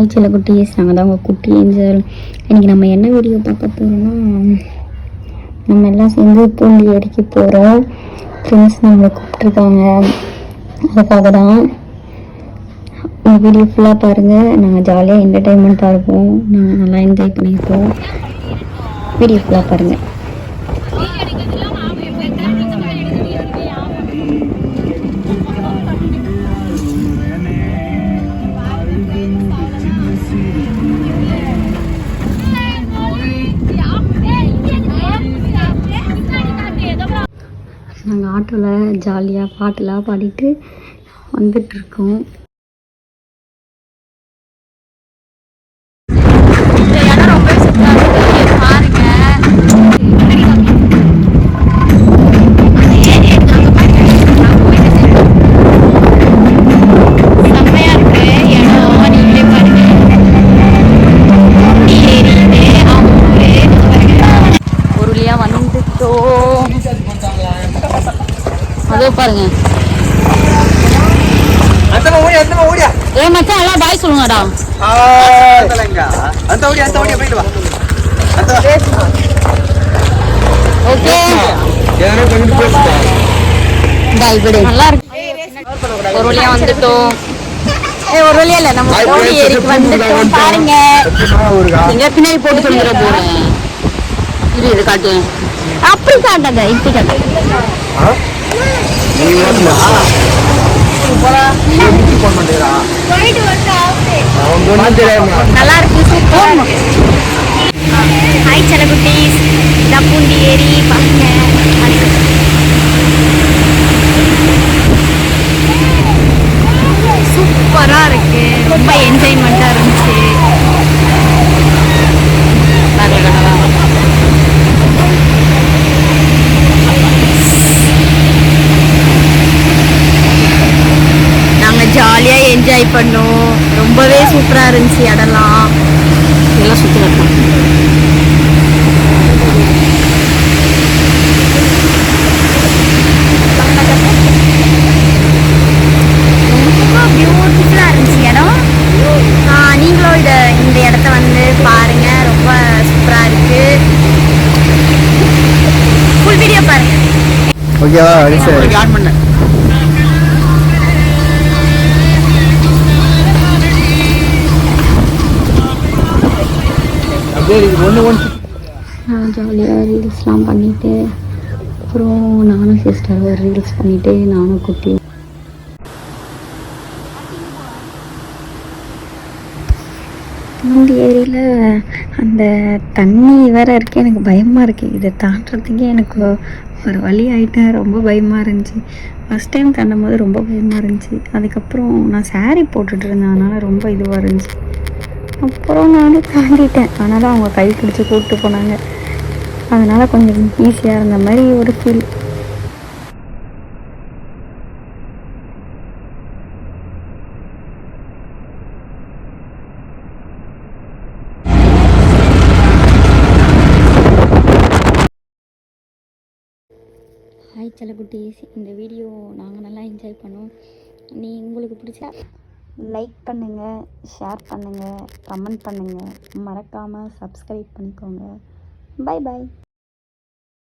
Hi சில குட்டீஸ், நாங்கள் தான் உங்கள் குட்டி ஏஞ்சல். இன்றைக்கி நம்ம என்ன வீடியோ பார்க்க போகிறோம்னா, நம்ம எல்லாம் சேர்ந்து பூண்டி ஏரிக்கு போகிறோம். ஃப்ரெண்ட்ஸ் நம்மளை கூப்பிட்ருக்காங்க, அதுக்காக தான். உங்கள் வீடியோ ஃபுல்லாக பாருங்கள். நாங்கள் ஜாலியாக என்டர்டெயின்மெண்ட்டாக இருப்போம், நாங்கள் நல்லா என்ஜாய் பண்ணியிருப்போம். வீடியோ ஃபுல்லாக பாருங்கள். நாங்கள் ஆட்டோவில் ஜாலியாக பாட்டெல்லாம் பாடிட்டு வந்துட்டுருக்கோம். அதோ பாருங்க. ஏ மச்சான் எல்லாம் பாய் சொல்லுங்கடா. ஓகே பாய் விடு. நல்லா இருக்கு. ஒரு வழியா வந்துட்டோம். ஒரு வழியா இல்ல, நம்ம பூண்டி ஏரிக்கு வந்துட்டோம். பாருங்க, இங்க பின்னாடி போட்டு சொல்லிட போறேன். இது காட்டு. அப்படி காட்டாத, இப்படி காட்டு. நல்லா இருக்கு, சூப்பர். ஹாய் சில குட்டீஸ், இதான் பூண்டி ஏரி. பாருங்க, சூப்பரா இருக்கு, ரொம்ப என்ஜாய்மெண்டா இருந்துச்சு. ஜாலியாக என்ஜாய் பண்ணோம். ரொம்பவே சூப்பராக இருந்துச்சு இடம்லாம். எல்லாம் சுற்றி காட்டலாம். ரொம்ப பியூட்டிஃபுல்லாக இருந்துச்சு இடம். நீங்களும் இந்த இடத்த வந்து பாருங்கள், ரொம்ப சூப்பராக இருக்குது. ஃபுல் வீடியோ பாருங்கள். ஓகேவா? ஆன் பண்ணேன். நான் ஜாலியாக ரீல்ஸ்லாம் பண்ணிவிட்டு, அப்புறம் நானும் சிஸ்டரும் ரீல்ஸ் பண்ணிவிட்டு, நானும் குட்டி பூண்டி ஏரியில் அந்த தண்ணி வேறு இருக்குது. எனக்கு பயமாக இருக்குது, இதை தாண்டுறதுக்கே எனக்கு ஒரு வழி ஆகிட்டேன். ரொம்ப பயமாக இருந்துச்சு. ஃபஸ்ட் டைம் தாண்டும் போது ரொம்ப பயமாக இருந்துச்சு. அதுக்கப்புறம் நான் சாரீ போட்டுட்டு இருந்தேன், அதனால் ரொம்ப இதுவாக இருந்துச்சு. அப்புறம் நானும் தாண்டிட்டேன். அதனால் அவங்க கை பிடிச்சி கூப்பிட்டு போனாங்க. அதனால் கொஞ்சம் ஈஸியாக இருந்த மாதிரி ஒரு ஃபீல். ஹாய் சில குட்டீஸ், இந்த வீடியோ நாங்கள் நல்லா என்ஜாய் பண்ணோம். உங்களுக்கு பிடிச்சா லைக் பண்ணுங்கள், ஷேர் பண்ணுங்கள், கமெண்ட் பண்ணுங்கள். மறக்காமல் சப்ஸ்கிரைப் பண்ணிக்கோங்க. Bye bye.